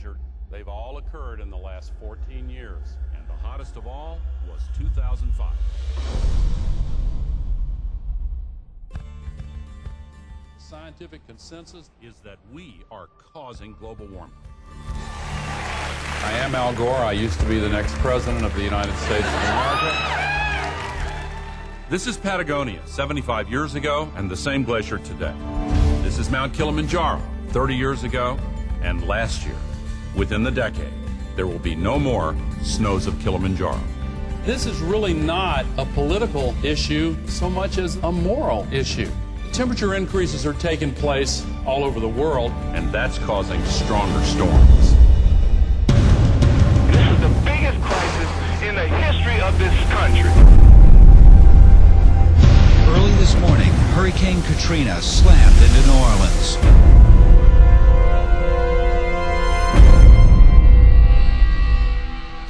measured, they've all occurred in the last 14 years. And the hottest of all was 2005. Scientific consensus is that we are causing global warming. I am Al Gore. I used to be the next president of the United States of America. This is Patagonia, 75 years ago, and the same glacier today. This is Mount Kilimanjaro, 30 years ago, and last year. Within the decade, there will be no more snows of Kilimanjaro. This is really not a political issue so much as a moral issue. Temperature increases are taking place all over the world, and that's causing stronger storms. This is the biggest crisis in the history of this country. Early this morning, Hurricane Katrina slammed into New Orleans.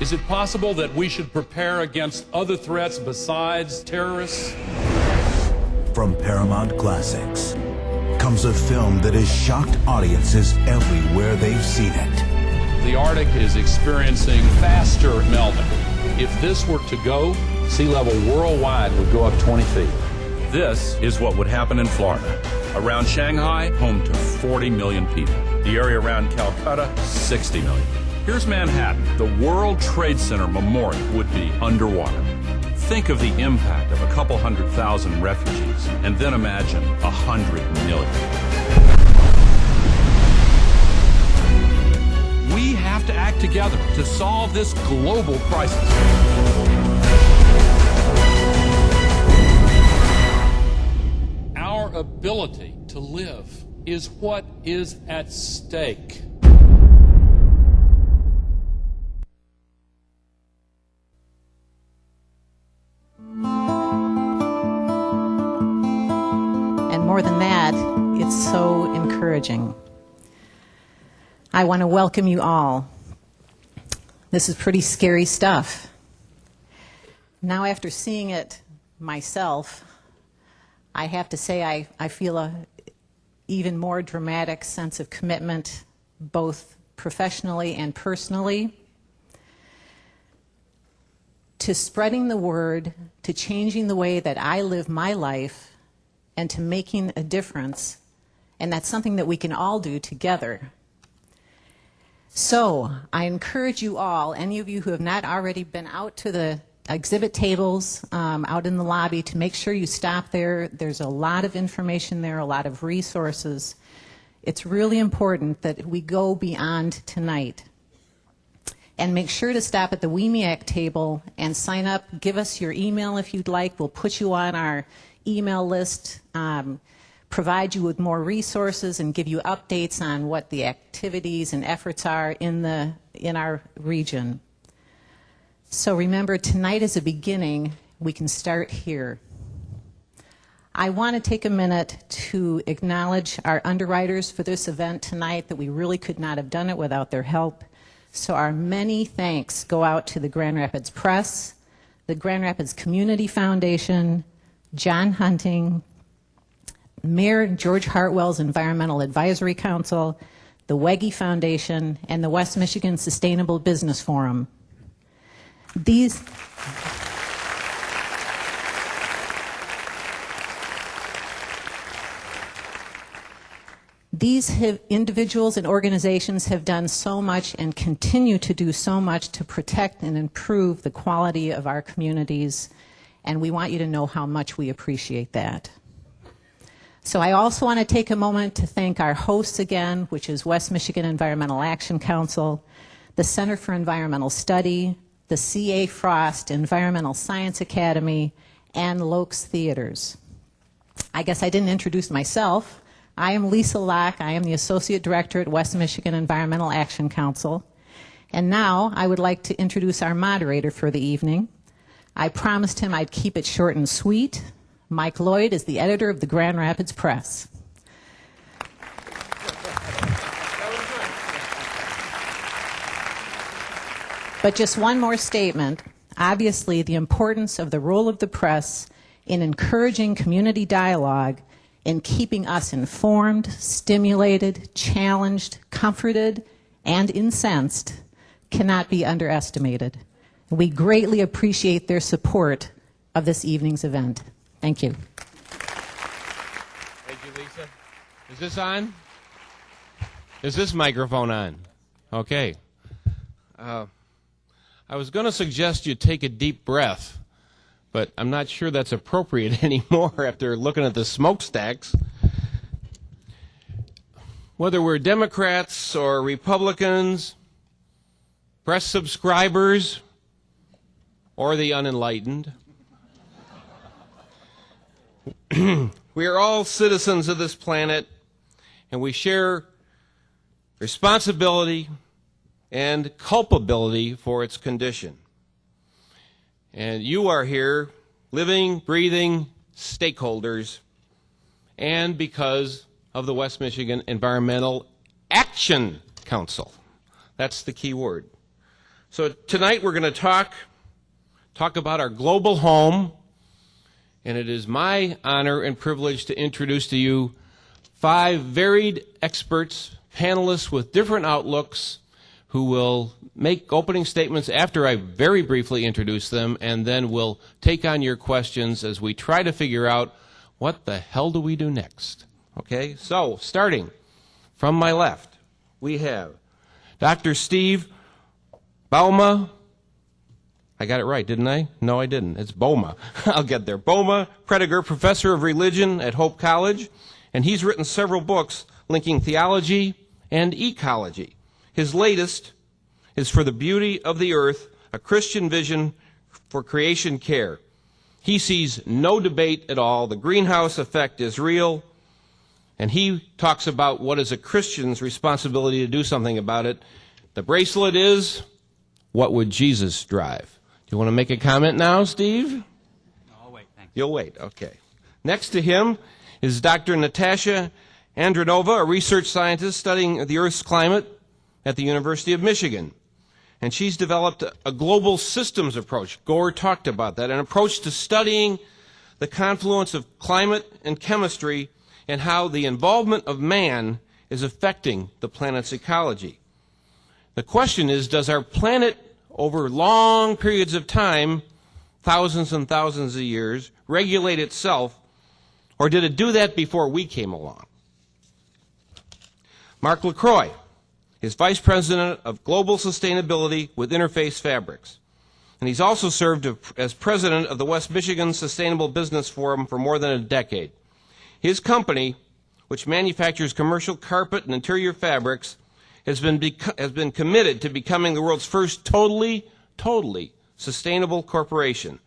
Is it possible that we should prepare against other threats besides terrorists? From Paramount Classics comes a film that has shocked audiences everywhere they've seen it. The Arctic is experiencing faster melting. If this were to go, sea level worldwide would go up 20 feet. This is what would happen in Florida. Around Shanghai, home to 40 million people. The area around Calcutta, 60 million. Here's Manhattan. The World Trade Center Memorial would be underwater. Think of the impact of a couple 100,000 refugees, and then imagine 100 million. We have to act together to solve this global crisis. Our ability to live is what is at stake. More than that, it's so encouraging. I want to welcome you all. This is pretty scary stuff. Now, after seeing it myself, I have to say I feel an even more dramatic sense of commitment, both professionally and personally, to spreading the word, to changing the way that I live my life, and to making a difference, and that's something that we can all do together. So I encourage you all, any of you who have not already been out to the exhibit tables out in the lobby, to make sure you stop there. There's a lot of information there, a lot of resources. It's really important that we go beyond tonight. And make sure to stop at the WEMIAC table and sign up. Give us your email if you'd like. We'll put you on our email list, provide you with more resources, and give you updates on what the activities and efforts are in our region. So remember, tonight is a beginning. We can start here. I want to take a minute to acknowledge our underwriters for this event tonight, that we really could not have done it without their help. So our many thanks go out to the Grand Rapids Press, the Grand Rapids Community Foundation, John Hunting, Mayor George Hartwell's Environmental Advisory Council, the Wegge Foundation, and the West Michigan Sustainable Business Forum. These individuals and organizations have done so much and continue to do so much to protect and improve the quality of our communities, and we want you to know how much we appreciate that. So I also want to take a moment to thank our hosts again, which is West Michigan Environmental Action Council, the Center for Environmental Study, the C.A. Frost Environmental Science Academy, and Lokes Theaters. I guess I didn't introduce myself. I am Lisa Locke. I am the Associate Director at West Michigan Environmental Action Council. And now I would like to introduce our moderator for the evening. I promised him I'd keep it short and sweet. Mike Lloyd is the editor of the Grand Rapids Press. But just one more statement. Obviously, the importance of the role of the press in encouraging community dialogue, in keeping us informed, stimulated, challenged, comforted, and incensed cannot be underestimated. We greatly appreciate their support of this evening's event. Thank you. Thank you, Lisa. Is this on? Is this microphone on? Okay. I was going to suggest you take a deep breath, but I'm not sure that's appropriate anymore after looking at the smokestacks. Whether we're Democrats or Republicans, press subscribers, or the unenlightened, we are all citizens of this planet, and we share responsibility and culpability for its condition. And you are here, living, breathing stakeholders, and because of the West Michigan Environmental Action Council. That's the key word. So tonight we're going to talk about our global home, and it is my honor and privilege to introduce to you 5 varied experts, panelists with different outlooks, who will make opening statements after I very briefly introduce them, and then we'll take on your questions as we try to figure out what the hell do we do next. Okay, so starting from my left, we have Dr. Steve Bauma. I got it right, didn't I? No, I didn't. It's Boma. I'll get there. Boma Prediger, professor of religion at Hope College, and he's written several books linking theology and ecology. His latest is For the Beauty of the Earth, a Christian Vision for Creation Care. He sees no debate at all. The greenhouse effect is real, and he talks about what is a Christian's responsibility to do something about it. The bracelet is, what would Jesus drive? Do you want to make a comment now, Steve? No, I'll wait, thanks. You'll wait, okay. Next to him is Dr. Natasha Andronova, a research scientist studying the Earth's climate at the University of Michigan. And she's developed a global systems approach. Gore talked about that, an approach to studying the confluence of climate and chemistry and how the involvement of man is affecting the planet's ecology. The question is, does our planet, over long periods of time, thousands and thousands of years, regulate itself, or did it do that before we came along? Mark LaCroix is Vice President of Global Sustainability with Interface Fabrics. And he's also served as President of the West Michigan Sustainable Business Forum for more than a decade. His company, which manufactures commercial carpet and interior fabrics, has been committed to becoming the world's first totally sustainable corporation,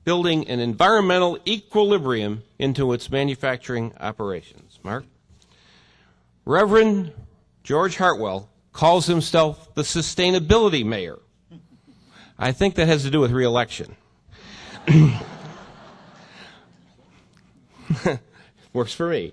building an environmental equilibrium into its manufacturing operations. Mark? Reverend George Hartwell calls himself the sustainability mayor. I think that has to do with re-election. Works for me.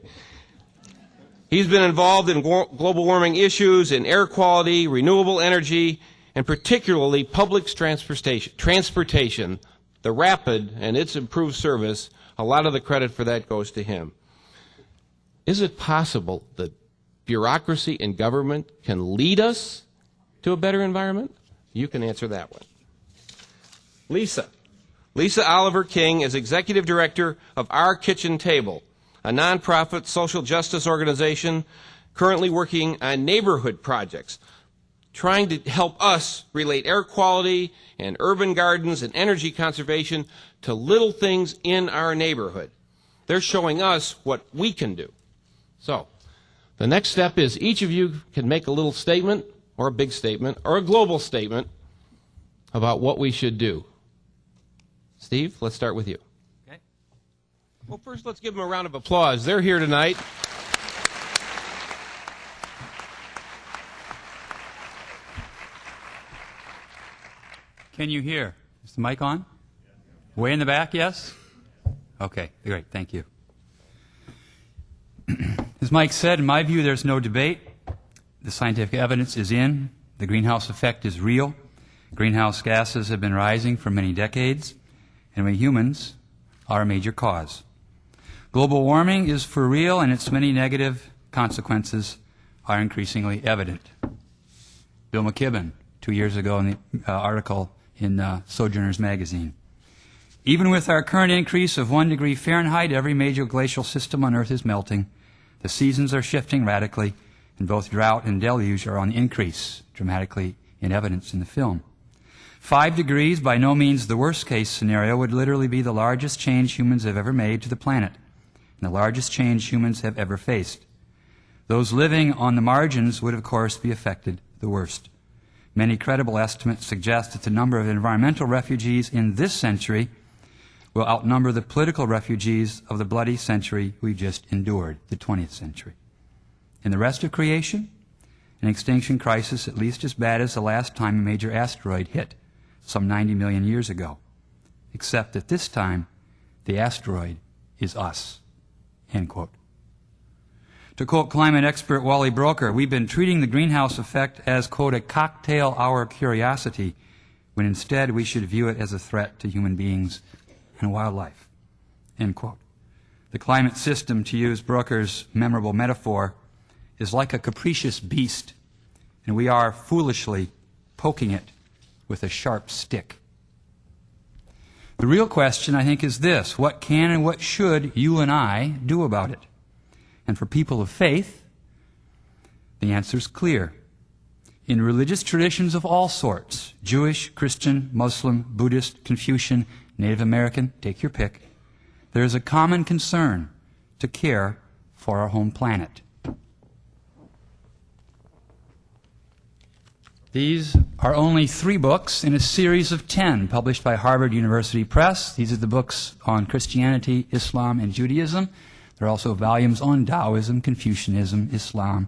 He's been involved in global warming issues, in air quality, renewable energy, and particularly public transportation, the rapid and its improved service. A lot of the credit for that goes to him. Is it possible that bureaucracy in government can lead us to a better environment? You can answer that one. Lisa Oliver King is Executive Director of Our Kitchen Table, a nonprofit social justice organization currently working on neighborhood projects, trying to help us relate air quality and urban gardens and energy conservation to little things in our neighborhood. They're showing us what we can do. So, the next step is each of you can make a little statement, or a big statement, or a global statement about what we should do. Steve, let's start with you. Okay. Well, first, let's give them a round of applause. They're here tonight. Can you hear? Is the mic on? Way in the back, yes? Okay, great, thank you. As Mike said, in my view, there's no debate. The scientific evidence is in. The greenhouse effect is real. Greenhouse gases have been rising for many decades, and we humans are a major cause. Global warming is for real, and its many negative consequences are increasingly evident. Bill McKibben, 2 years ago in the article in Sojourners magazine. Even with our current increase of 1 degree Fahrenheit, every major glacial system on Earth is melting. The seasons are shifting radically, and both drought and deluge are on the increase, dramatically in evidence in the film. 5 degrees, by no means the worst-case scenario, would literally be the largest change humans have ever made to the planet, and the largest change humans have ever faced. Those living on the margins would, of course, be affected the worst. Many credible estimates suggest that the number of environmental refugees in this century will outnumber the political refugees of the bloody century we just endured, the 20th century. In the rest of creation, an extinction crisis at least as bad as the last time a major asteroid hit, some 90 million years ago, except that this time the asteroid is us." End quote. To quote climate expert Wally Broker, we've been treating the greenhouse effect as, quote, "a cocktail hour curiosity," when instead we should view it as a threat to human beings and wildlife. End quote. The climate system, to use Broker's memorable metaphor, is like a capricious beast, and we are foolishly poking it with a sharp stick. The real question, I think, is this: what can and what should you and I do about it? And for people of faith, the answer is clear. In religious traditions of all sorts, Jewish, Christian, Muslim, Buddhist, Confucian, Native American, take your pick, there is a common concern to care for our home planet. These are only 3 books in a series of 10 published by Harvard University Press. These are the books on Christianity, Islam, and Judaism. There are also volumes on Taoism, Confucianism, Islam,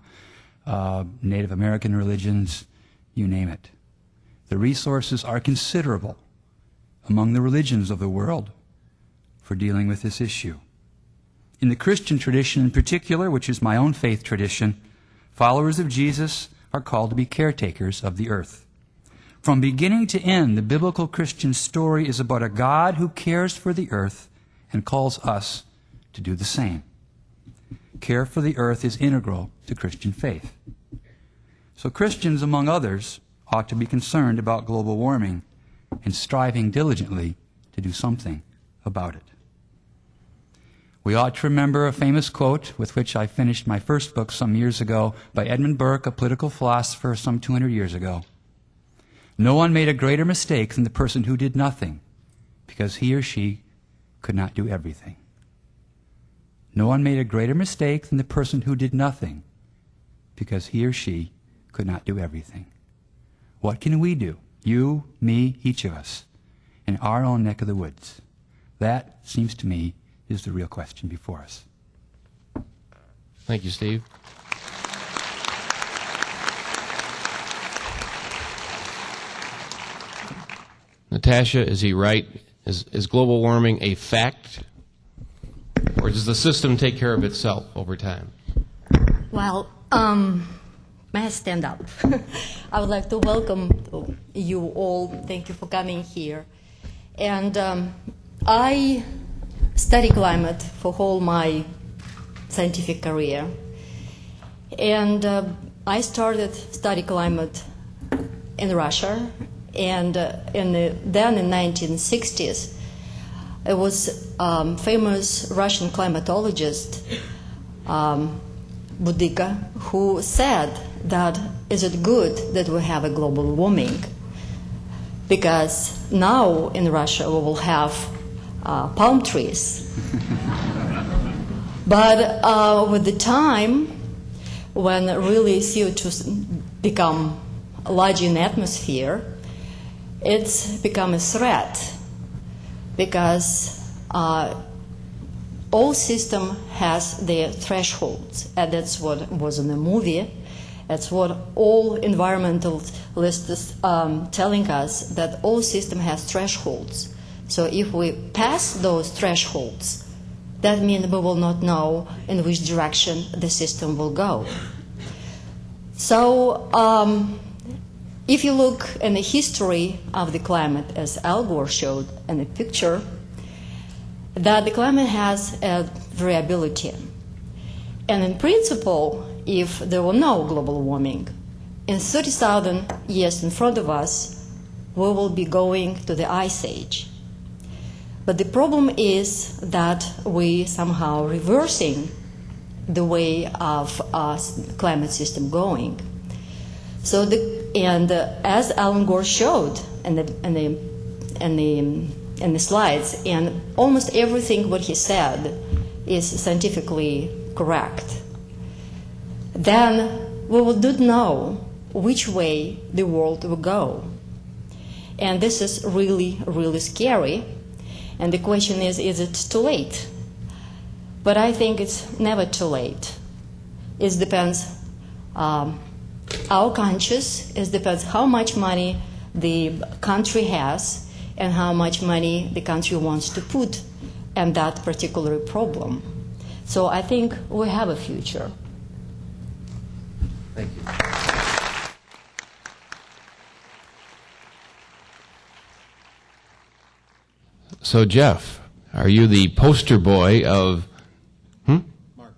Native American religions, you name it. The resources are considerable among the religions of the world for dealing with this issue. In the Christian tradition in particular, which is my own faith tradition, followers of Jesus are called to be caretakers of the earth. From beginning to end, the biblical Christian story is about a God who cares for the earth and calls us to do the same. Care for the earth is integral to Christian faith. So Christians, among others, ought to be concerned about global warming and striving diligently to do something about it. We ought to remember a famous quote with which I finished my first book some years ago by Edmund Burke, a political philosopher some 200 years ago. No one made a greater mistake than the person who did nothing, because he or she could not do everything. No one made a greater mistake than the person who did nothing, because he or she could not do everything. What can we do, you, me, each of us, in our own neck of the woods? That, seems to me, is the real question before us. Thank you, Steve. Natasha, is he right? Is global warming a fact? Or does the system take care of itself over time? Well, may I stand up? I would like to welcome you all. Thank you for coming here. And I study climate for all my scientific career. And I started study climate in Russia. And then in 1960s, it was famous Russian climatologist, Budika, who said that is it good that we have a global warming? Because now in Russia we will have palm trees. But with the time when really CO2 become large in the atmosphere, it's become a threat. Because all system has their thresholds, and that's what was in the movie. That's what all environmentalists telling us, that all system has thresholds. So if we pass those thresholds, that means we will not know in which direction the system will go. So if you look in the history of the climate, as Al Gore showed in the picture, that the climate has a variability. And in principle, if there were no global warming, in 30,000 years in front of us, we will be going to the Ice Age. But the problem is that we somehow reversing the way of our climate system going. So as Alan Gore showed in the slides, and almost everything what he said is scientifically correct, then we will not know which way the world will go. And this is really, really scary. And the question is it too late? But I think it's never too late. It depends our conscience, it depends how much money the country has and how much money the country wants to put in that particular problem. So I think we have a future. Thank you. So, Jeff, are you the poster boy of...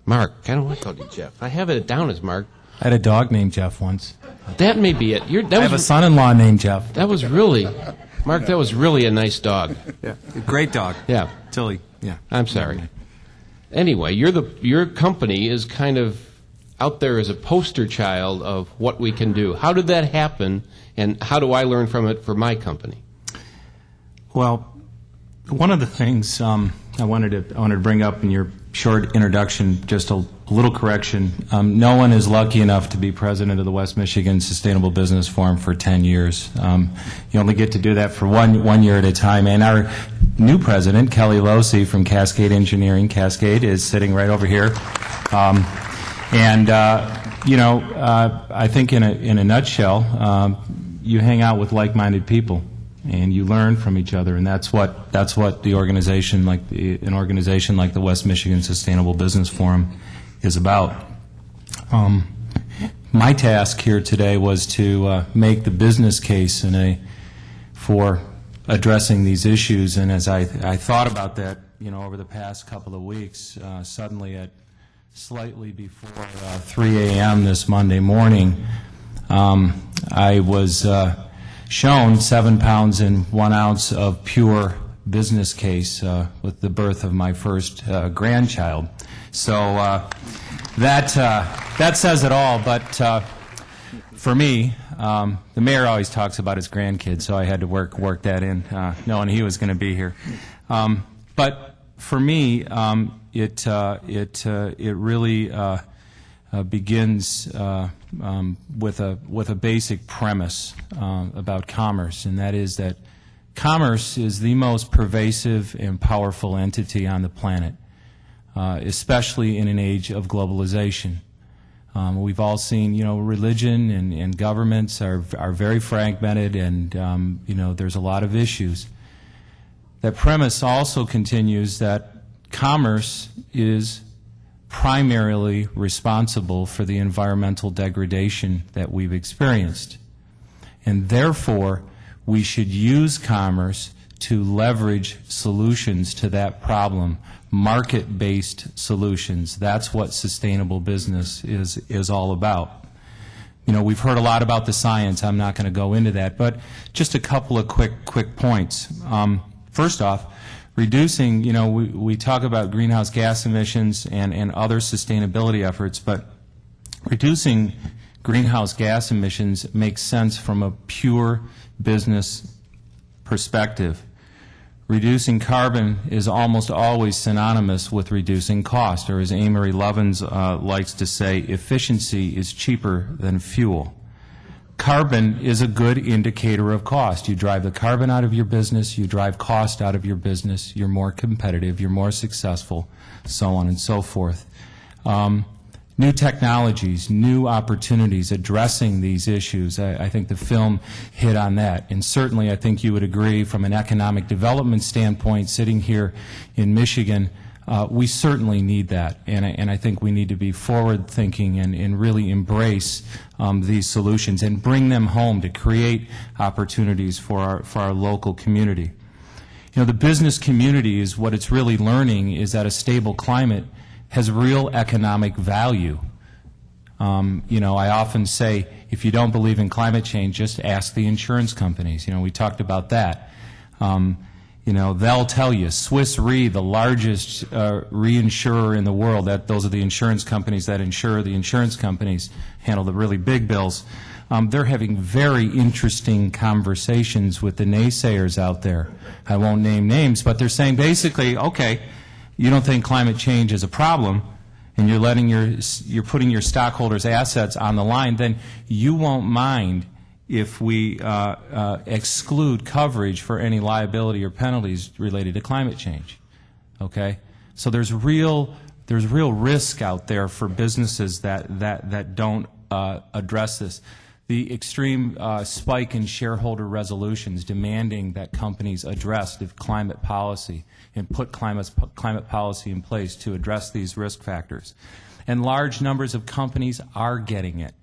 Mark. I don't want to call you Jeff. I have it down as Mark. I had a dog named Jeff once. That may be it. I have a son-in-law named Jeff. That was really... Mark, that was really a nice dog. Yeah, a great dog. Yeah. Tilly, yeah. I'm sorry. Anyway, your company is kind of out there as a poster child of what we can do. How did that happen, and how do I learn from it for my company? Well, one of the things I wanted to bring up in your short introduction, just a little correction. No one is lucky enough to be president of the West Michigan Sustainable Business Forum for 10 years. You only get to do that for one year at a time. And our new president, Kelly Losey from Cascade Engineering, Cascade, is sitting right over here. I think in a nutshell, you hang out with like-minded people, and you learn from each other, and that's what the organization like an organization like the West Michigan Sustainable Business Forum is about. My task here today was to make the business case for addressing these issues, and as I thought about that, over the past couple of weeks, suddenly at slightly before 3 a.m. this Monday morning, I was shown 7 pounds and 1 ounce of pure business case with the birth of my first grandchild. So that says it all. But for me, the mayor always talks about his grandkids, so I had to work that in, knowing he was going to be here. But for me, it really begins with a basic premise about commerce, and that is that commerce is the most pervasive and powerful entity on the planet, especially in an age of globalization. We've all seen, religion and governments are very fragmented, and there's a lot of issues. That premise also continues that commerce is primarily responsible for the environmental degradation that we've experienced. And therefore, we should use commerce to leverage solutions to that problem, market-based solutions. That's what sustainable business is all about. We've heard a lot about the science. I'm not going to go into that, but just a couple of quick points. First off, reducing, we talk about greenhouse gas emissions and other sustainability efforts, but reducing greenhouse gas emissions makes sense from a pure business perspective. Reducing carbon is almost always synonymous with reducing cost, or as Amory Lovins likes to say, efficiency is cheaper than fuel. Carbon is a good indicator of cost. You drive the carbon out of your business, you drive cost out of your business, you're more competitive, you're more successful, so on and so forth. New technologies, new opportunities addressing these issues. I think the film hit on that. And certainly I think you would agree from an economic development standpoint, sitting here in Michigan, we certainly need that. And I think we need to be forward-thinking and really embrace these solutions and bring them home to create opportunities for our local community. The business community is what it's really learning is that a stable climate has real economic value. I often say, if you don't believe in climate change, just ask the insurance companies. We talked about that. They'll tell you. Swiss Re, the largest reinsurer in the world, those are the insurance companies that insure. The insurance companies handle the really big bills. They're having very interesting conversations with the naysayers out there. I won't name names, but they're saying basically, okay, you don't think climate change is a problem, and you're putting your stockholders' assets on the line, then you won't mind if we exclude coverage for any liability or penalties related to climate change. Okay? So there's real risk out there for businesses that don't address this. The extreme spike in shareholder resolutions demanding that companies address the climate policy and put climate policy in place to address these risk factors. And large numbers of companies are getting it.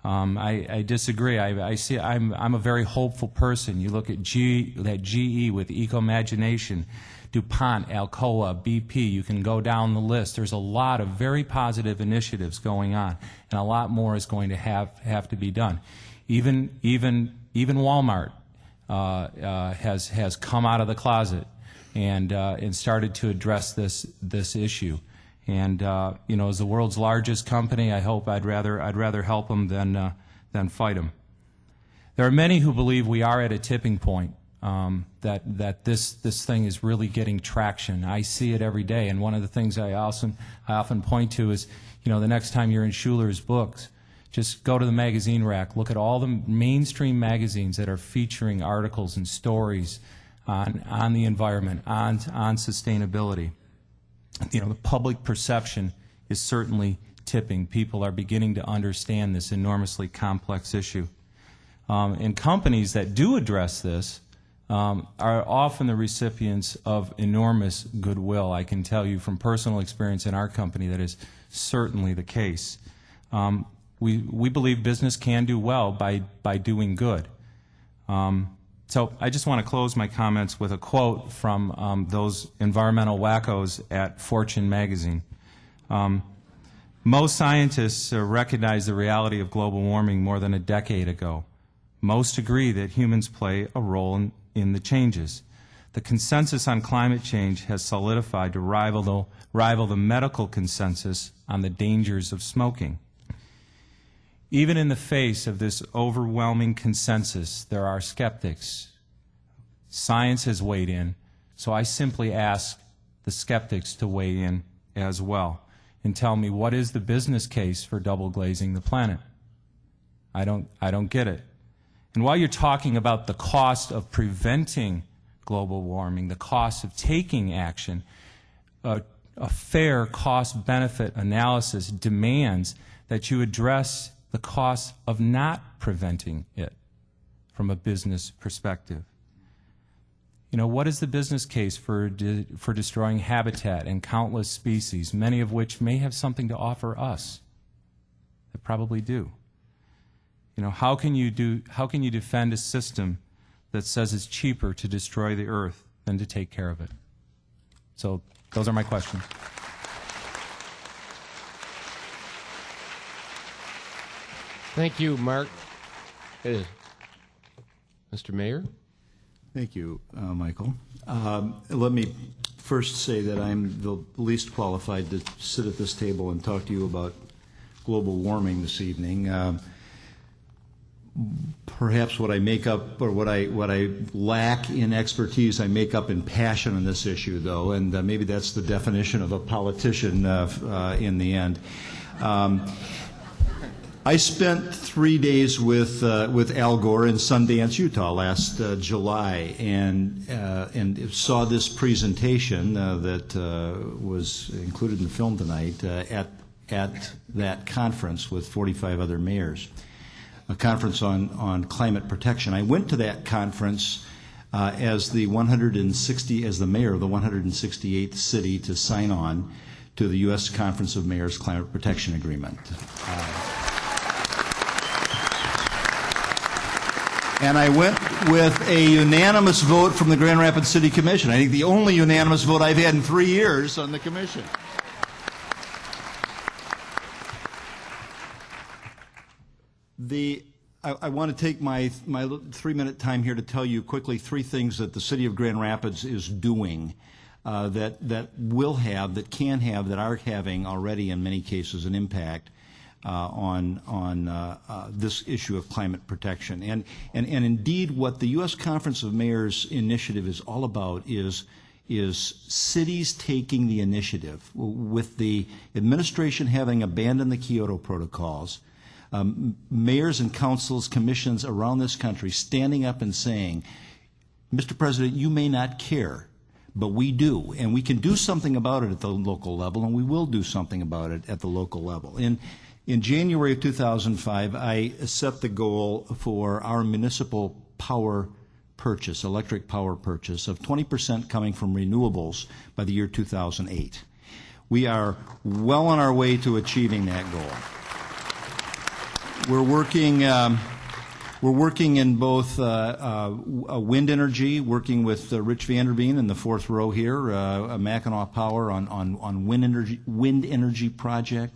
I disagree. I'm a very hopeful person. You look at GE with Eco-Imagination, DuPont, Alcoa, BP. You can go down the list. There's a lot of very positive initiatives going on, and a lot more is going to have to be done. Even Walmart has come out of the closet and started to address this issue. And as the world's largest company, I'd rather help them than fight them. There are many who believe we are at a tipping point, that this thing is really getting traction. I see it every day, and one of the things I often point to is, the next time you're in Schuler's books, just go to the magazine rack, look at all the mainstream magazines that are featuring articles and stories on the environment, on sustainability. The public perception is certainly tipping. People are beginning to understand this enormously complex issue. And companies that do address this are often the recipients of enormous goodwill. I can tell you from personal experience in our company that is certainly the case. We believe business can do well by doing good. So I just want to close my comments with a quote from those environmental wackos at Fortune magazine. Most scientists recognize the reality of global warming more than a decade ago. Most agree that humans play a role in the changes. The consensus on climate change has solidified to rival the medical consensus on the dangers of smoking. Even in the face of this overwhelming consensus, there are skeptics. Science has weighed in, so I simply ask the skeptics to weigh in as well and tell me, what is the business case for double glazing the planet? I don't get it. And while you're talking about the cost of preventing global warming, the cost of taking action, a fair cost-benefit analysis demands that you address the cost of not preventing it from a business perspective. What is the business case for destroying habitat and countless species, many of which may have something to offer us? They probably do. How can you defend a system that says it's cheaper to destroy the earth than to take care of it? So those are my questions. Thank you, Mark. Mr. Mayor? Thank you, Michael. Let me first say that I'm the least qualified to sit at this table and talk to you about global warming this evening. Perhaps what I make up, or what I lack in expertise, I make up in passion on this issue, though, and maybe that's the definition of a politician in the end. I spent 3 days with Al Gore in Sundance, Utah last July, and saw this presentation that was included in the film tonight at that conference with 45 other mayors, a conference on climate protection. I went to that conference as the mayor of the 168th city to sign on to the U.S. Conference of Mayors Climate Protection Agreement. And I went with a unanimous vote from the Grand Rapids City Commission. I think the only unanimous vote I've had in 3 years on the commission. I want to take my 3-minute time here to tell you quickly 3 things that the City of Grand Rapids is doing that will have, that can have, that are having already in many cases an impact on this issue of climate protection. And indeed, what the U.S. Conference of Mayors initiative is all about is cities taking the initiative, with the administration having abandoned the Kyoto protocols, mayors and councils, commissions around this country standing up and saying, Mr. President, you may not care, but we do, and we can do something about it at the local level, and we will do something about it at the local level. In January of 2005, I set the goal for our municipal power purchase, electric power purchase, of 20% coming from renewables by the year 2008. We are well on our way to achieving that goal. We're working in both wind energy, working with Rich Vanderveen in the 4th row here, Mackinac Power on wind energy project.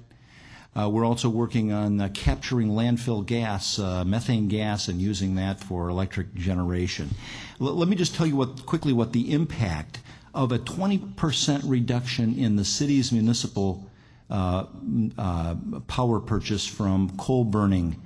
We're also working on capturing landfill gas, methane gas, and using that for electric generation. Let me just tell you quickly what the impact of a 20% reduction in the city's municipal power purchase from coal-burning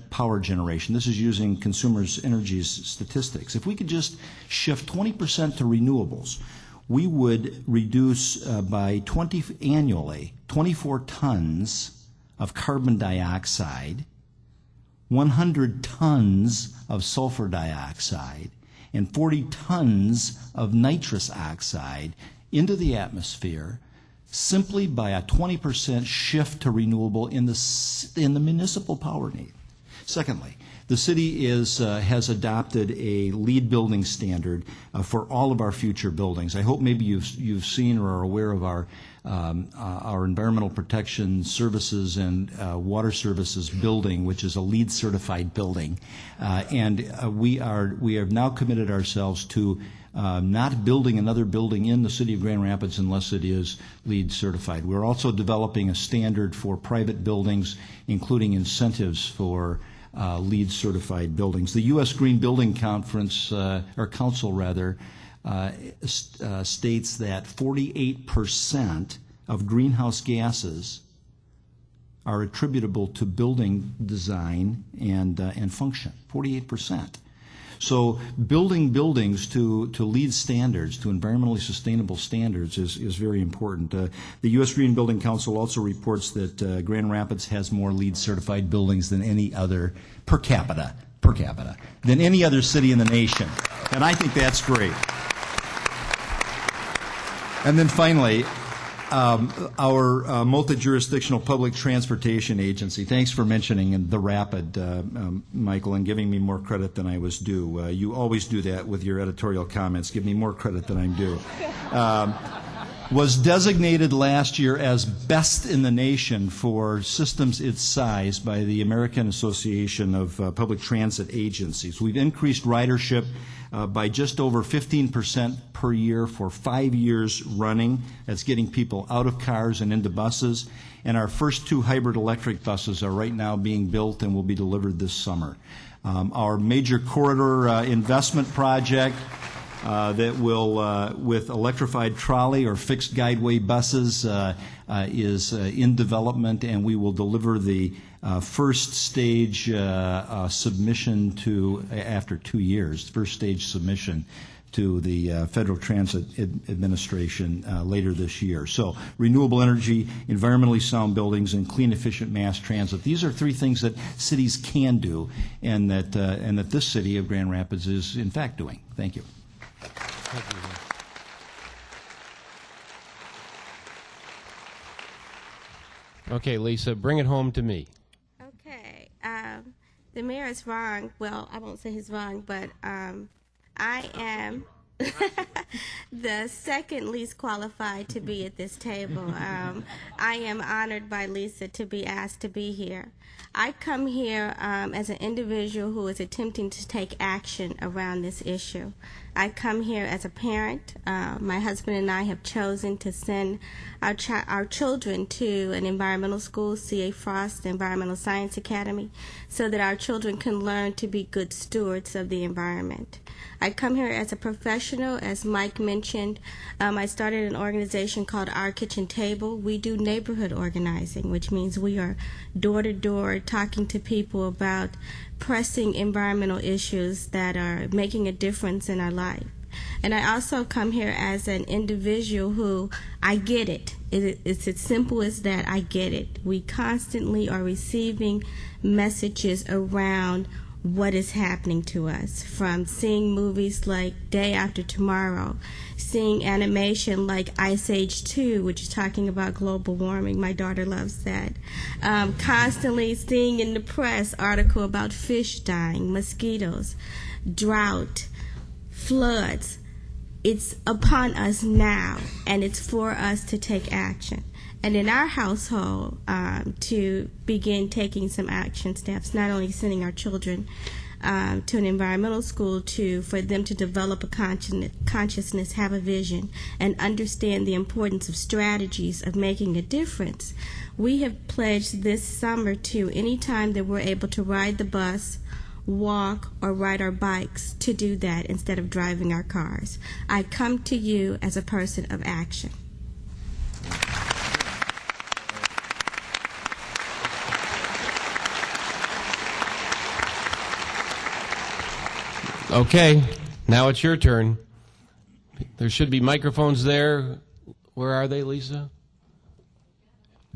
power generation. This is using Consumers Energy's statistics. If we could just shift 20% to renewables, we would reduce annually 24 tons of carbon dioxide, 100 tons of sulfur dioxide, and 40 tons of nitrous oxide into the atmosphere simply by a 20% shift to renewable in the municipal power need. Secondly, the city has adopted a LEED building standard for all of our future buildings. I hope maybe you've seen or are aware of our environmental protection services and water services building, which is a LEED certified building, we have now committed ourselves to not building another building in the city of Grand Rapids unless it is LEED certified. We're also developing a standard for private buildings, including incentives for LEED certified buildings. The U.S. Green Building Conference, or Council rather, states that 48% of greenhouse gases are attributable to building design and function. 48%. So building buildings to LEED standards, to environmentally sustainable standards, is very important. The U.S. Green Building Council also reports that Grand Rapids has more LEED certified buildings than any other per capita, than any other city in the nation. And I think that's great. And then finally, our multi-jurisdictional public transportation agency. Thanks for mentioning the Rapid, Michael, and giving me more credit than I was due. You always do that with your editorial comments. Give me more credit than I'm due. Was designated last year as best in the nation for systems its size by the American Association of Public Transit Agencies. We've increased ridership by just over 15% per year for 5 years running. That's getting people out of cars and into buses. And our first 2 hybrid electric buses are right now being built and will be delivered this summer. Our major corridor investment project that will, with electrified trolley or fixed guideway buses, is in development, and we will deliver the first stage submission after 2 years, first stage submission to the Federal Transit Administration later this year. So renewable energy, environmentally sound buildings, and clean, efficient mass transit. These are 3 things that cities can do, and that this city of Grand Rapids is in fact doing. Thank you. Okay, Lisa, bring it home to me. Okay. The mayor is wrong. Well, I won't say he's wrong, but I am The second least qualified to be at this table. I am honored by Lisa to be asked to be here. I come here as an individual who is attempting to take action around this issue. I come here as a parent. My husband and I have chosen to send our children to an environmental school, C.A. Frost Environmental Science Academy, so that our children can learn to be good stewards of the environment. I come here as a professional. As Mike mentioned, I started an organization called Our Kitchen Table. We do neighborhood organizing, which means we are door-to-door talking to people about pressing environmental issues that are making a difference in our life. And I also come here as an individual who, I get it. It's as simple as that. I get it. We constantly are receiving messages around what is happening to us, from seeing movies like Day After Tomorrow, seeing animation like Ice Age 2, which is talking about global warming. My daughter loves that. Constantly seeing in the press article about fish dying, mosquitoes, drought, floods. It's upon us now, and it's for us to take action. And in our household, to begin taking some action steps, not only sending our children to an environmental school for them to develop a consciousness, have a vision, and understand the importance of strategies of making a difference. We have pledged this summer to, any time that we're able to ride the bus, walk, or ride our bikes, to do that instead of driving our cars. I come to you as a person of action. Okay, now it's your turn. There should be microphones there. Where are they, Lisa?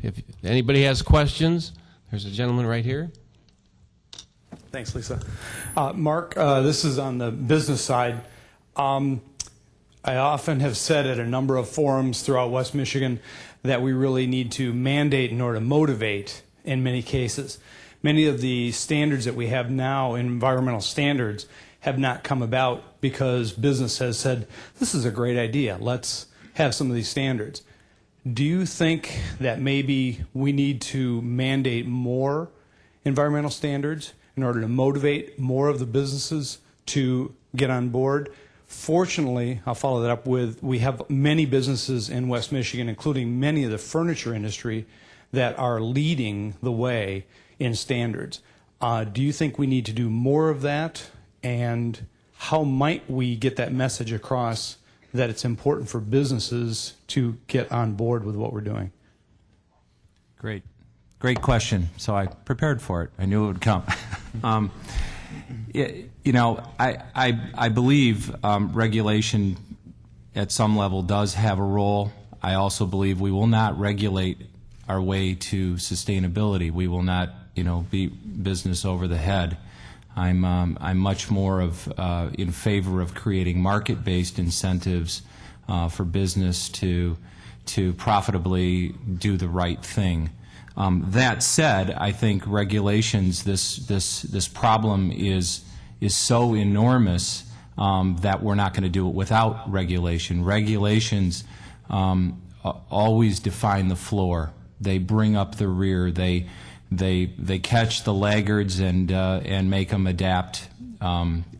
If anybody has questions, there's a gentleman right here. Thanks, Lisa. Mark, this is on the business side. I often have said at a number of forums throughout West Michigan that we really need to mandate in order to motivate in many cases. Many of the standards that we have now, environmental standards, have not come about because business has said, this is a great idea, let's have some of these standards. Do you think that maybe we need to mandate more environmental standards in order to motivate more of the businesses to get on board? Fortunately, I'll follow that up with, we have many businesses in West Michigan, including many of the furniture industry, that are leading the way in standards. Do you think we need to do more of that? And how might we get that message across that it's important for businesses to get on board with what we're doing? Great. Great question. So I prepared for it. I knew it would come. I believe regulation at some level does have a role. I also believe we will not regulate our way to sustainability. We will not, be business over the head. I'm much more in favor of creating market-based incentives for business to profitably do the right thing. That said, I think regulations, this problem is so enormous that we're not going to do it without regulation. Regulations always define the floor. They bring up the rear. They catch the laggards and make them adapt.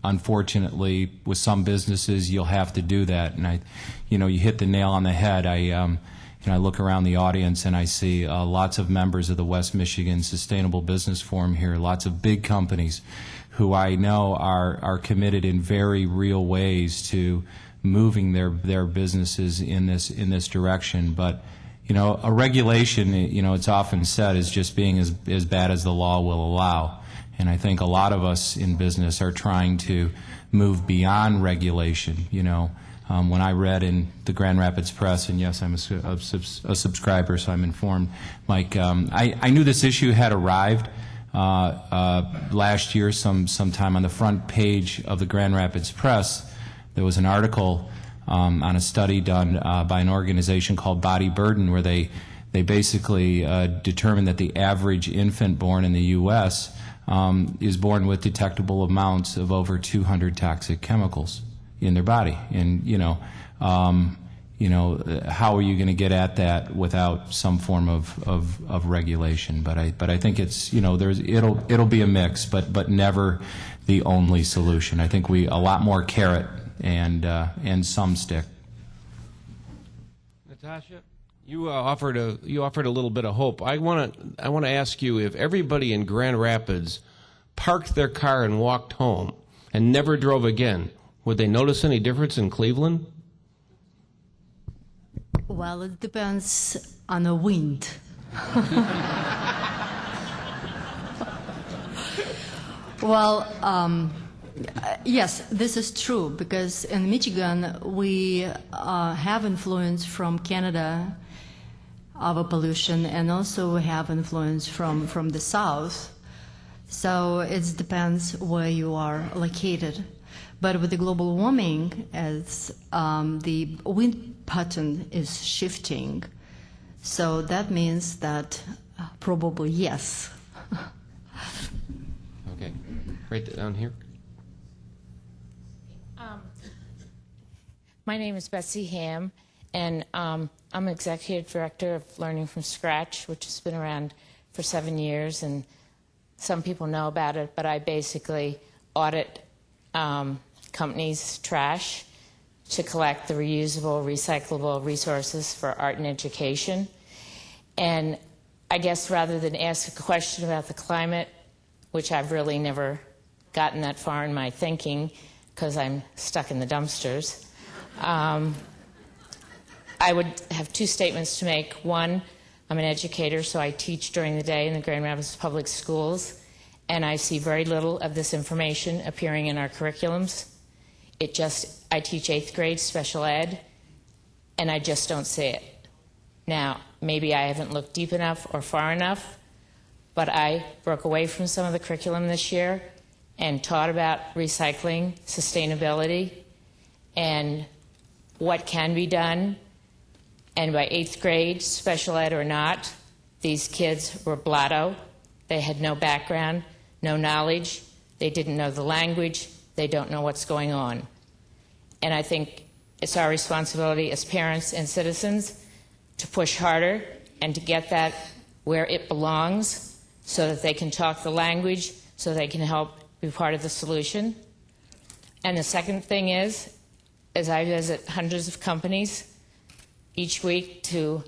Unfortunately, with some businesses, you'll have to do that. And you hit the nail on the head. I look around the audience and I see lots of members of the West Michigan Sustainable Business Forum here, lots of big companies who I know are committed in very real ways to moving their businesses in this direction. But a regulation, it's often said, is just being as bad as the law will allow. And I think a lot of us in business are trying to move beyond regulation. When I read in the Grand Rapids Press, and yes, I'm a subscriber, so I'm informed, Mike, I knew this issue had arrived last year sometime. On the front page of the Grand Rapids Press, there was an article on a study done by an organization called Body Burden, where they basically determined that the average infant born in the U.S. Is born with detectable amounts of over 200 toxic chemicals in their body. And how are you going to get at that without some form of regulation? But I think it's it'll be a mix, but never the only solution. I think a lot more carrot and some stick. Natasha, you offered a little bit of hope. I want to ask you, if everybody in Grand Rapids parked their car and walked home and never drove again, would they notice any difference in Cleveland? Well, it depends on the wind. Well, yes, this is true, because in Michigan we have influence from Canada of a pollution, and also we have influence from the south. So it depends where you are located. But with the global warming, as the wind pattern is shifting, so that means that probably yes. Okay, right down here. My name is Betsy Ham, and I'm Executive Director of Learning from Scratch, which has been around for 7 years, and some people know about it, but I basically audit companies' trash to collect the reusable, recyclable resources for art and education. And I guess rather than ask a question about the climate, which I've really never gotten that far in my thinking because I'm stuck in the dumpsters, I would have two statements to make. One, I'm an educator, so I teach during the day in the Grand Rapids Public Schools, and I see very little of this information appearing in our curriculums. I teach 8th grade special ed, and I just don't see it. Now, maybe I haven't looked deep enough or far enough, but I broke away from some of the curriculum this year and taught about recycling, sustainability, and what can be done. And by 8th grade, special ed or not, these kids were blotto. They had no background, no knowledge. They didn't know the language. They don't know what's going on. And I think it's our responsibility as parents and citizens to push harder and to get that where it belongs so that they can talk the language, so they can help be part of the solution. And the second thing is, as I visit hundreds of companies each week to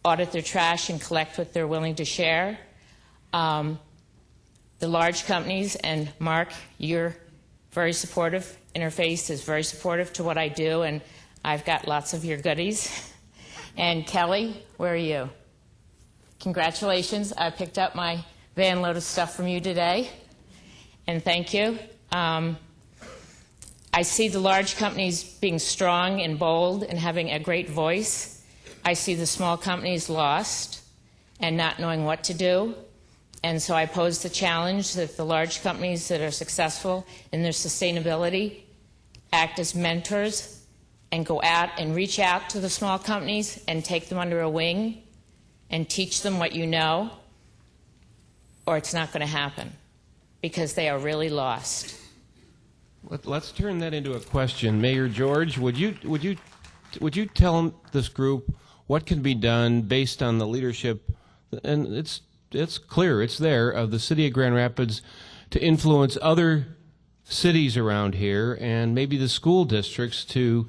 audit their trash and collect what they're willing to share, the large companies, and Mark, you're very supportive. Interface is very supportive to what I do, and I've got lots of your goodies. And Kelly, where are you? Congratulations. I picked up my van load of stuff from you today, and thank you. I see the large companies being strong and bold and having a great voice. I see the small companies lost and not knowing what to do. And so I pose the challenge that the large companies that are successful in their sustainability act as mentors and go out and reach out to the small companies and take them under a wing and teach them what you know, or it's not going to happen because they are really lost. Let's turn that into a question. Mayor George, would you tell this group what can be done based on the leadership, and it's clear, it's there, of the city of Grand Rapids to influence other cities around here and maybe the school districts to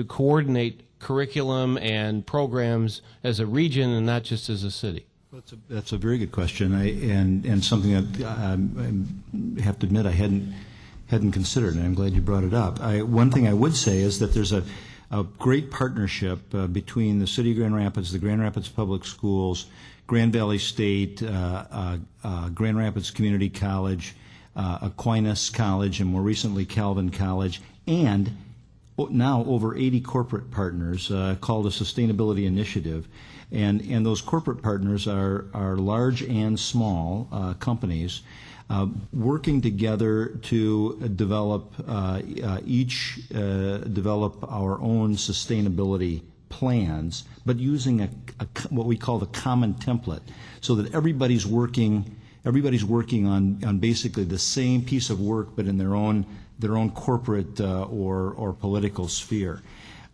coordinate curriculum and programs as a region and not just as a city? That's a very good question, and something that I have to admit I hadn't considered, and I'm glad you brought it up. One thing I would say is that there's a great partnership between the City of Grand Rapids, the Grand Rapids Public Schools, Grand Valley State, Grand Rapids Community College, Aquinas College, and more recently Calvin College, and now over 80 corporate partners called a Sustainability Initiative. And those corporate partners are large and small companies working together to develop develop our own sustainability plans, but using what we call the common template, so that everybody's working on basically the same piece of work, but in their own corporate or political sphere.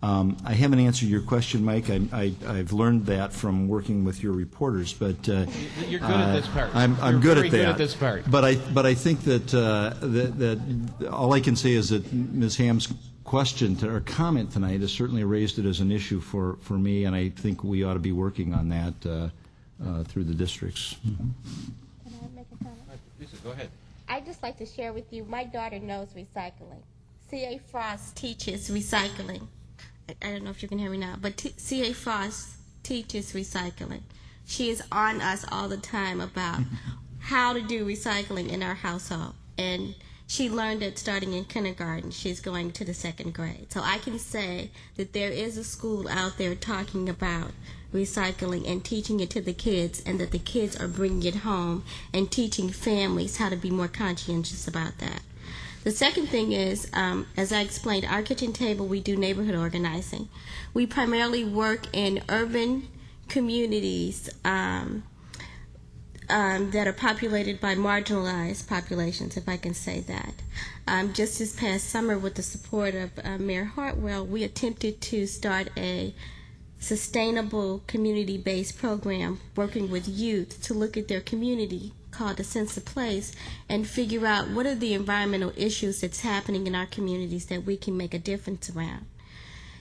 I haven't answered your question, Mike. I've learned that from working with your reporters, but you're good at this part. I'm You're good very at that. Good at this part. But I think that all I can say is that Ms. Ham's question or comment tonight has certainly raised it as an issue for me, and I think we ought to be working on that through the districts. Mm-hmm. Can I make a comment? Lisa, go ahead. I'd just like to share with you, my daughter knows recycling. C.A. Frost teaches recycling. I don't know if you can hear me now, but C.A. Frost teaches recycling. She is on us all the time about how to do recycling in our household. And she learned it starting in kindergarten. She's going to the 2nd grade. So I can say that there is a school out there talking about recycling and teaching it to the kids, and that the kids are bringing it home and teaching families how to be more conscientious about that. The second thing is, as I explained, our kitchen table, we do neighborhood organizing. We primarily work in urban communities that are populated by marginalized populations, if I can say that. Just this past summer, with the support of Mayor Hartwell, we attempted to start a sustainable community-based program working with youth to look at their community, called A Sense of Place, and figure out what are the environmental issues that's happening in our communities that we can make a difference around.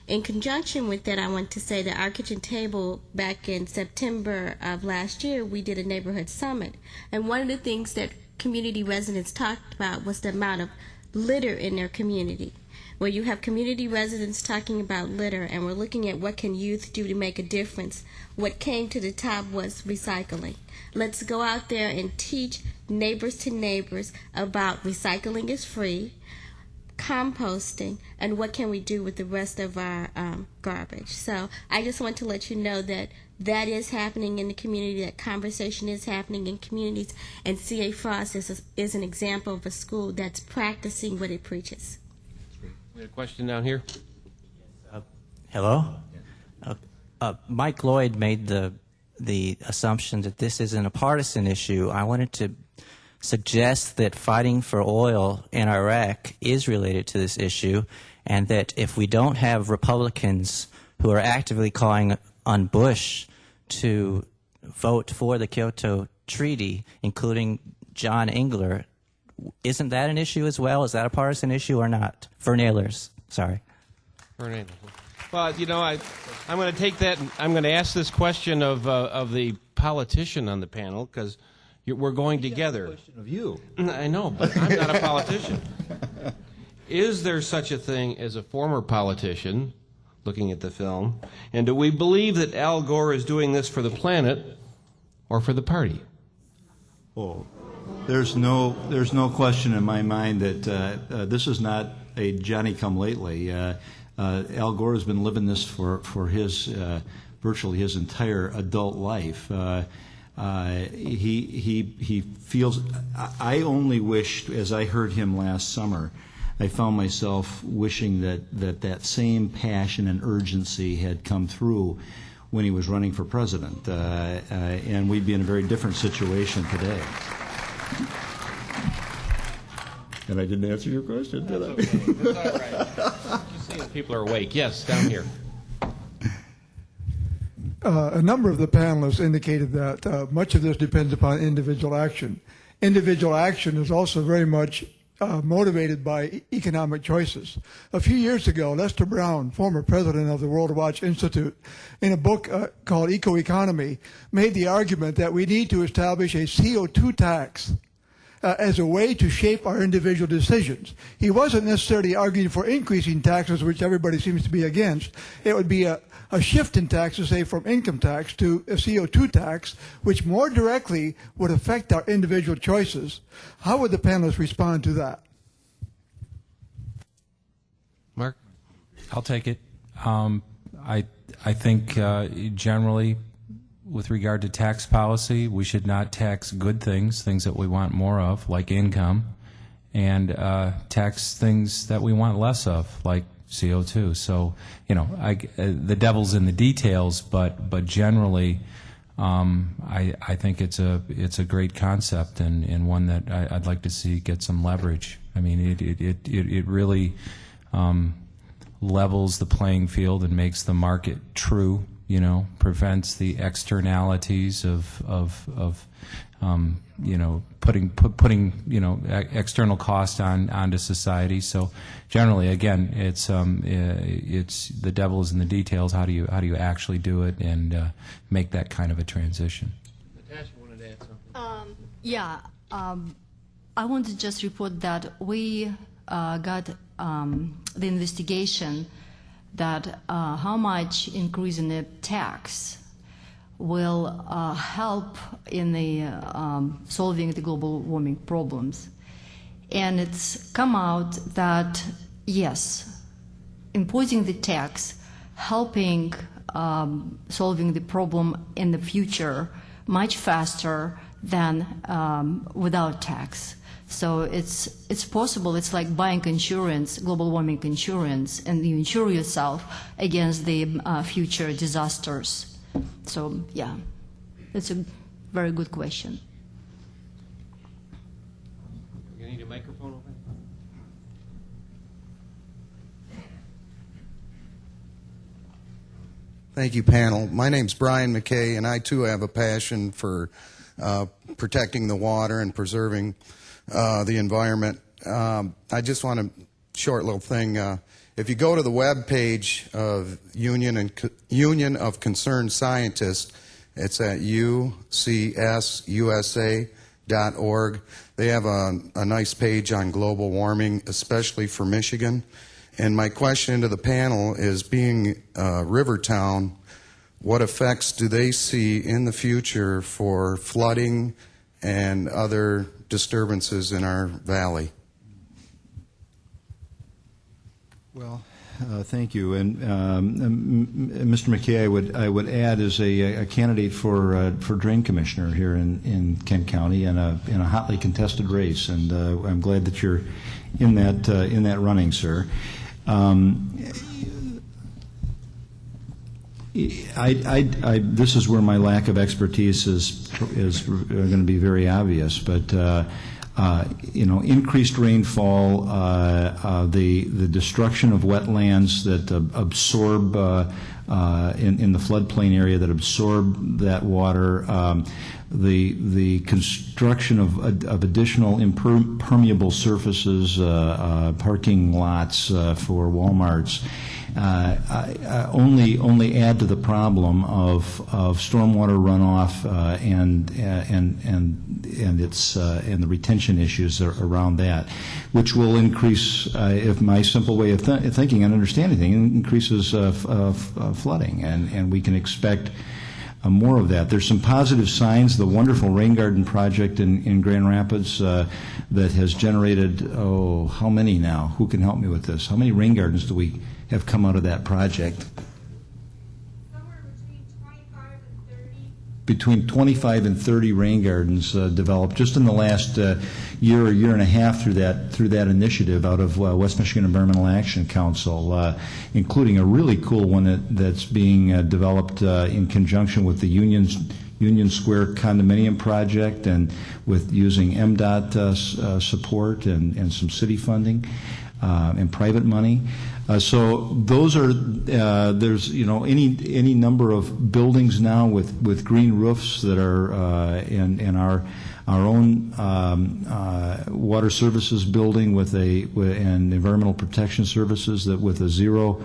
In conjunction with that, I want to say that our kitchen table, back in September of last year, we did a neighborhood summit. And one of the things that community residents talked about was the amount of litter in their community, where you have community residents talking about litter, and we're looking at what can youth do to make a difference. What came to the top was recycling. Let's go out there and teach neighbors to neighbors about recycling is free, composting, and what can we do with the rest of our garbage. So I just want to let you know that that is happening in the community, that conversation is happening in communities, and C.A. Frost is an example of a school that's practicing what it preaches. We have a question down here. Hello? Mike Lloyd made the assumption that this isn't a partisan issue. I wanted to suggest that fighting for oil in Iraq is related to this issue, and that if we don't have Republicans who are actively calling on Bush to vote for the Kyoto Treaty, including John Engler, isn't that an issue as well? Is that a partisan issue or not? For Nailers, sorry. For Nailers. Well, you know, I'm going to take that, and I'm going to ask this question of the politician on the panel, because we're going together. Question of you. I know, but I'm not a politician. Is there such a thing as a former politician, looking at the film, and do we believe that Al Gore is doing this for the planet or for the party? Oh, there's no question in my mind that this is not a Johnny-come-lately. Al Gore has been living this for his virtually his entire adult life. He feels. I only wished, as I heard him last summer, I found myself wishing that same passion and urgency had come through when he was running for president, and we'd be in a very different situation today. And I didn't answer your question, did I? That's okay. That's all right. Just seeing if people are awake. Yes, down here. A number of the panelists indicated that much of this depends upon individual action. Individual action is also very much motivated by economic choices. A few years ago, Lester Brown, former president of the World Watch Institute, in a book called Eco-Economy, made the argument that we need to establish a CO2 tax as a way to shape our individual decisions. He wasn't necessarily arguing for increasing taxes, which everybody seems to be against. It would be a shift in taxes, say from income tax to a CO2 tax, which more directly would affect our individual choices. How would the panelists respond to that? Mark? I'll take it. I think generally, with regard to tax policy, we should not tax good things that we want more of, like income, and tax things that we want less of, like CO2. So, you know, the devil's in the details, but generally, I think it's a great concept and one that I'd like to see get some leverage. I mean, it really levels the playing field and makes the market true. You know, prevents the externalities of you know, putting you know, external cost onto society. So generally, again, it's the devil is in the details. How do you actually do it and make that kind of a transition? Natasha wanted to add something. Yeah, I want to just report that we got the investigation that how much increase in the tax will help in the solving the global warming problems. And it's come out that, yes, imposing the tax, helping solving the problem in the future much faster than without tax. So it's possible. It's like buying insurance, global warming insurance, and you insure yourself against the future disasters. So yeah, it's a very good question. You need a microphone open? Thank you, panel. My name's Brian McKay, and I too have a passion for protecting the water and preserving the environment. I just want a short little thing. If you go to the web page of Union of Concerned Scientists, it's at ucsusa.org. They have a nice page on global warming, especially for Michigan. And my question to the panel is, being a river town, what effects do they see in the future for flooding and other disturbances in our valley? Well, thank you. And Mr. McKay, I would add, as a candidate for drain commissioner here in Kent County in a hotly contested race, and I'm glad that you're in that running, sir. This is where my lack of expertise is going to be very obvious, but you know, increased rainfall, the destruction of wetlands that absorb in the floodplain area, that absorb that water, the construction of additional impermeable surfaces, parking lots for Walmarts, only add to the problem of stormwater runoff and the retention issues around that, which will increase, if my simple way of thinking and understanding things, increases flooding, and we can expect more of that. There's some positive signs. The wonderful rain garden project in Grand Rapids that has generated, how many now? Who can help me with this? How many rain gardens do we have come out of that project? Somewhere between 25 and 30. Between 25 and 30 rain gardens developed just in the last year or year and a half through that initiative out of West Michigan Environmental Action Council, including a really cool one that's being developed in conjunction with the Union Square condominium project, and with using MDOT support and some city funding and private money. So those are there's any number of buildings now with green roofs that are in our own water services building and environmental protection services that with a zero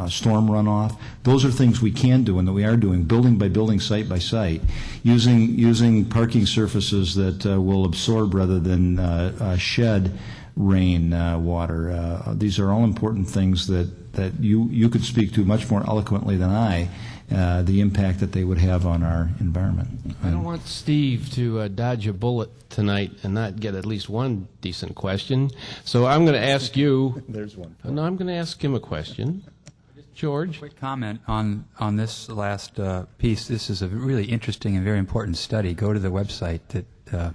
storm runoff. Those are things we can do and that we are doing, building by building, site by site, using parking surfaces that will absorb rather than shed rain water. These are all important things that you could speak to much more eloquently than I, the impact that they would have on our environment. I don't want Steve to dodge a bullet tonight and not get at least one decent question. So I'm going to ask you. There's one. No, I'm going to ask him a question. George? Quick comment on this last piece. This is a really interesting and very important study. Go to the website that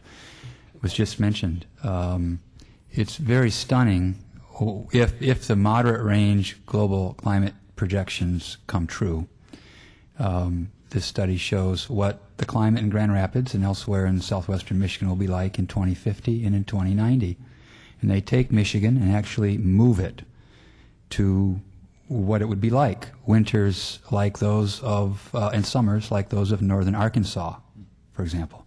was just mentioned. It's very stunning if the moderate range global climate projections come true. this study shows what the climate in Grand Rapids and elsewhere in southwestern Michigan will be like in 2050 and in 2090. And they take Michigan and actually move it to what it would be like. Winters like those of, and summers like those of northern Arkansas, for example.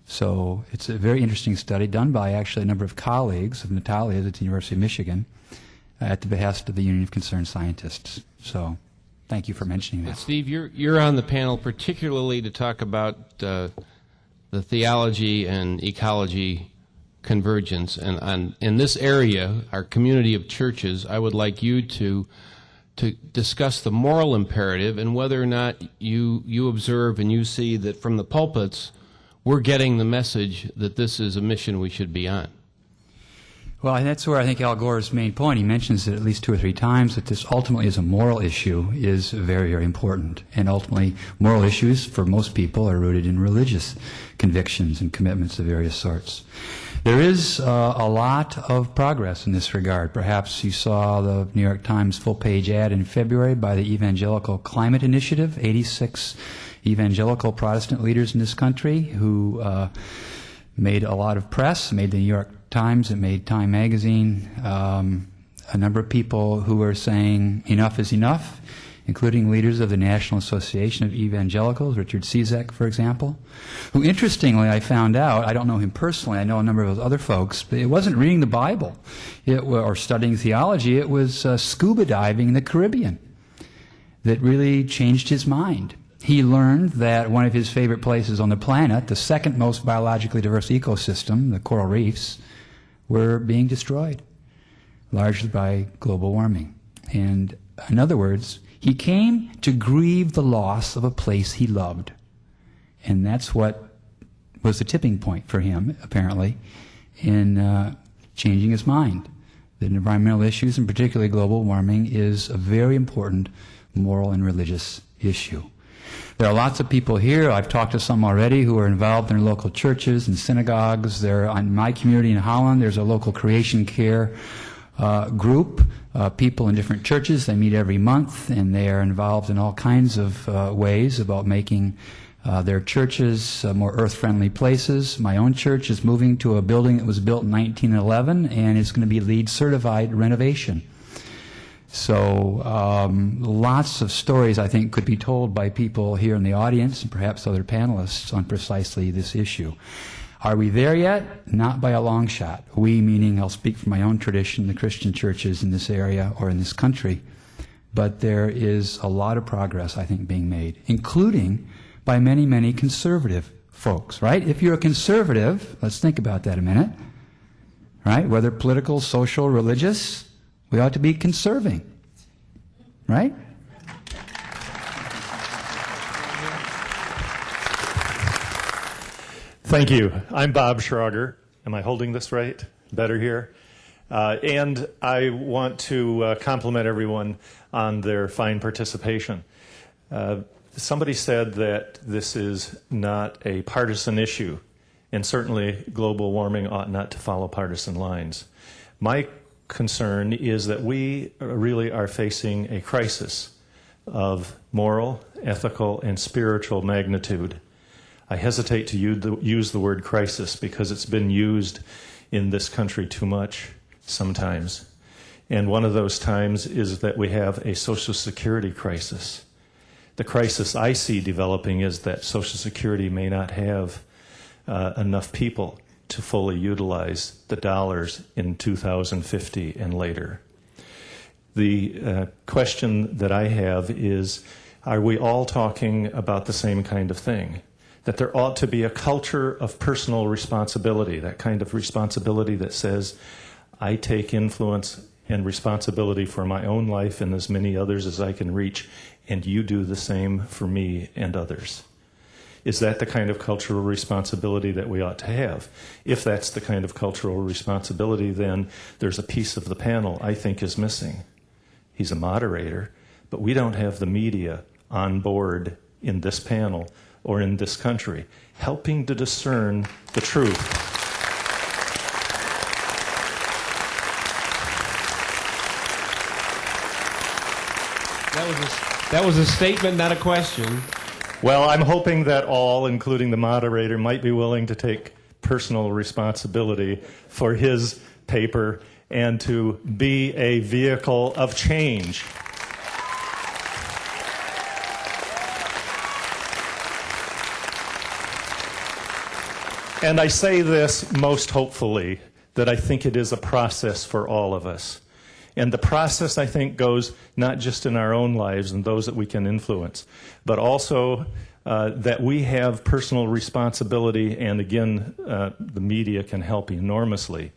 So it's a very interesting study done by actually a number of colleagues of Natalia's at the University of Michigan at the behest of the Union of Concerned Scientists. So thank you for mentioning that. Steve, you're on the panel particularly to talk about the theology and ecology convergence. And in this area, our community of churches, I would like you to discuss the moral imperative and whether or not you observe and you see that from the pulpits we're getting the message that this is a mission we should be on. Well, and that's where I think Al Gore's main point, he mentions it at least 2 or 3 times, that this ultimately is a moral issue, is very, very important. And ultimately, moral issues for most people are rooted in religious convictions and commitments of various sorts. There is a lot of progress in this regard. Perhaps you saw the New York Times full-page ad in February by the Evangelical Climate Initiative, 86 evangelical Protestant leaders in this country who made a lot of press, made the New York Times, it made Time Magazine, a number of people who are saying enough is enough, including leaders of the National Association of Evangelicals, Richard Cizek, for example, who interestingly I found out, I don't know him personally, I know a number of other folks, but it wasn't reading the Bible or studying theology, it was scuba diving in the Caribbean that really changed his mind. He learned that one of his favorite places on the planet, the second most biologically diverse ecosystem, the coral reefs, were being destroyed, largely by global warming. And in other words, he came to grieve the loss of a place he loved. And that's what was the tipping point for him, apparently, in changing his mind. That environmental issues, and particularly global warming, is a very important moral and religious issue. There are lots of people here, I've talked to some already, who are involved in their local churches and synagogues. In my community in Holland, there's a local creation care group, people in different churches. They meet every month, and they are involved in all kinds of ways about making their churches more earth-friendly places. My own church is moving to a building that was built in 1911, and it's going to be LEED certified renovation. So lots of stories, I think, could be told by people here in the audience and perhaps other panelists on precisely this issue. Are we there yet? Not by a long shot. We, meaning I'll speak for my own tradition, the Christian churches in this area or in this country. But there is a lot of progress, I think, being made, including by many, many conservative folks, right? If you're a conservative, let's think about that a minute, right? Whether political, social, religious, we ought to be conserving, right? Thank you. I'm Bob Schrager. Am I holding this right? Better here? And I want to compliment everyone on their fine participation. Somebody said that this is not a partisan issue, and certainly global warming ought not to follow partisan lines. My concern is that we really are facing a crisis of moral, ethical, and spiritual magnitude. I hesitate to use the word crisis because it's been used in this country too much sometimes. And one of those times is that we have a Social Security crisis. The crisis I see developing is that Social Security may not have enough people to fully utilize the dollars in 2050 and later. The question that I have is, are we all talking about the same kind of thing? That there ought to be a culture of personal responsibility, that kind of responsibility that says, I take influence and responsibility for my own life and as many others as I can reach, and you do the same for me and others. Is that the kind of cultural responsibility that we ought to have? If that's the kind of cultural responsibility, then there's a piece of the panel I think is missing. He's a moderator, but we don't have the media on board in this panel or in this country helping to discern the truth. That was a statement, not a question. Well, I'm hoping that all, including the moderator, might be willing to take personal responsibility for his paper and to be a vehicle of change. And I say this most hopefully, that I think it is a process for all of us. And the process, I think, goes not just in our own lives and those that we can influence, but also that we have personal responsibility, and again, the media can help enormously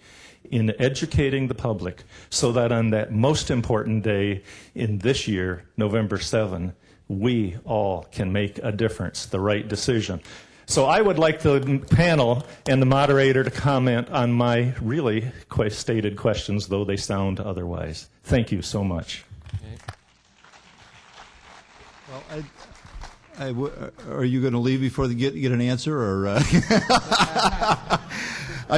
in educating the public so that on that most important day in this year, November 7, we all can make a difference, the right decision. So I would like the panel and the moderator to comment on my really stated questions, though they sound otherwise. Thank you so much. Well, are you going to leave before they get an answer, or?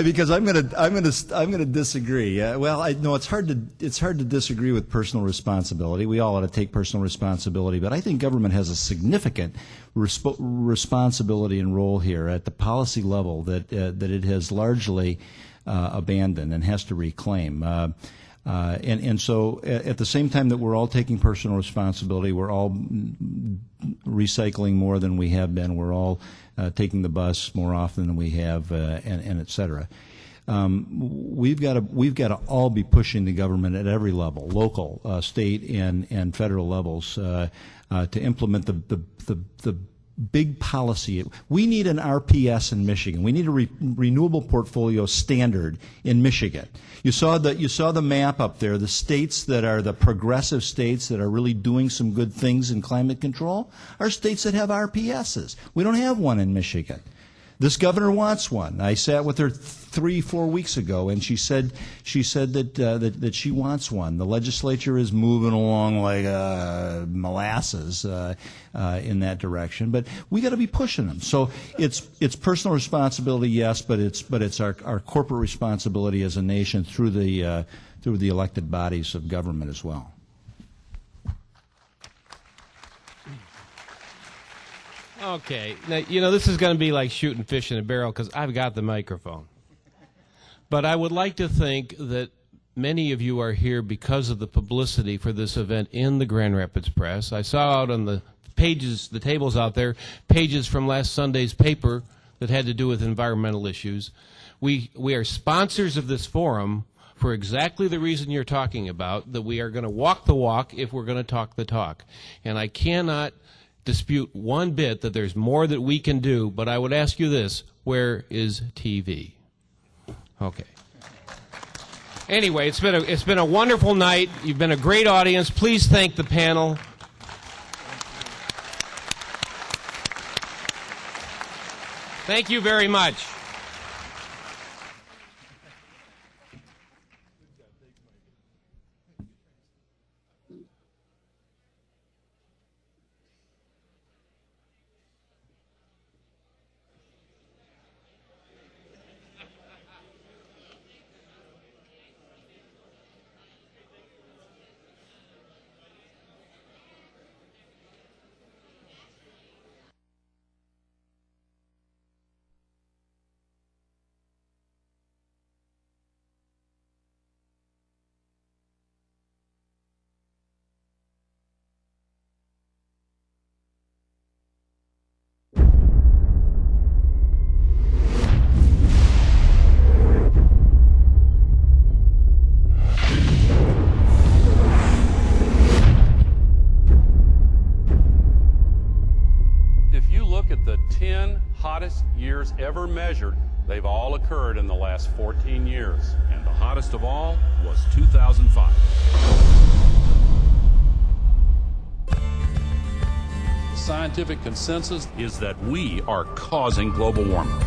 Because I'm going to disagree. Well, I know it's hard to disagree with personal responsibility. We all ought to take personal responsibility, but I think government has a significant responsibility and role here at the policy level that it has largely abandoned and has to reclaim. And so at the same time that we're all taking personal responsibility, we're all recycling more than we have been, we're all taking the bus more often than we have, and et cetera. We've got to all be pushing the government at every level, local, state, and federal levels, to implement the big policy. We need an RPS in Michigan. We need a renewable portfolio standard in Michigan. You saw the map up there. The states that are the progressive states that are really doing some good things in climate control are states that have RPSs. We don't have one in Michigan. This governor wants one. I sat with her 3-4 weeks ago, and she said that she wants one. The legislature is moving along like molasses in that direction, but we got to be pushing them. So it's personal responsibility, yes, but it's our corporate responsibility as a nation through the elected bodies of government as well. Okay, now, this is going to be like shooting fish in a barrel because I've got the microphone. But I would like to think that many of you are here because of the publicity for this event in the Grand Rapids Press. I saw out on the pages, the tables out there, pages from last Sunday's paper that had to do with environmental issues. We are sponsors of this forum for exactly the reason you're talking about, that we are going to walk the walk if we're going to talk the talk. And I cannot dispute one bit that there's more that we can do, but I would ask you this: where is TV? Okay. Anyway, it's been a wonderful night. You've been a great audience. Please thank the panel. Thank you very much. Years ever measured, they've all occurred in the last 14 years, and the hottest of all was 2005. The scientific consensus is that we are causing global warming.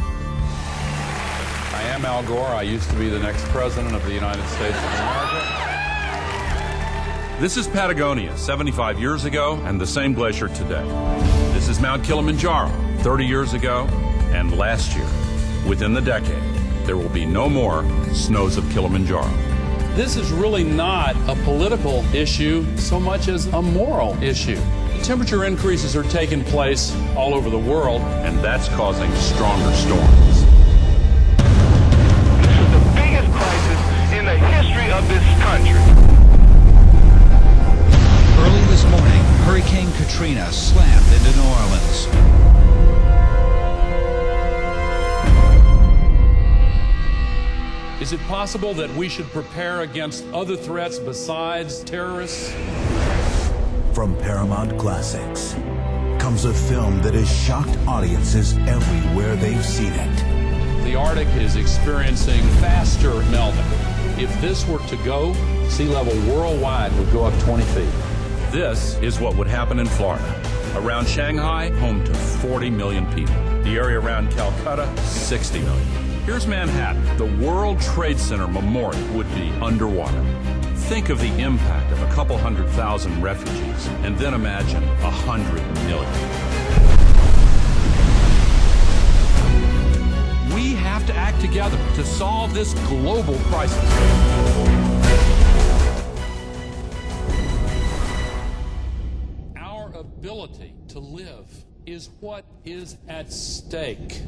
I am Al Gore. I used to be the next president of the United States of America. This is Patagonia 75 years ago, and the same glacier today. This is Mount Kilimanjaro 30 years ago. And last year, within the decade, there will be no more snows of Kilimanjaro. This is really not a political issue so much as a moral issue. temperature increases are taking place all over the world, and that's causing stronger storms. This is the biggest crisis in the history of this country. Early this morning, Hurricane Katrina slammed into New Orleans. Is it possible that we should prepare against other threats besides terrorists? From Paramount Classics comes a film that has shocked audiences everywhere they've seen it. The Arctic is experiencing faster melting. If this were to go, sea level worldwide would go up 20 feet. This is what would happen in Florida. Around Shanghai, home to 40 million people. The area around Calcutta, 60 million. Here's Manhattan. The World Trade Center Memorial would be underwater. Think of the impact of a couple 100,000 refugees, and then imagine 100 million. We have to act together to solve this global crisis. Our ability to live is what is at stake.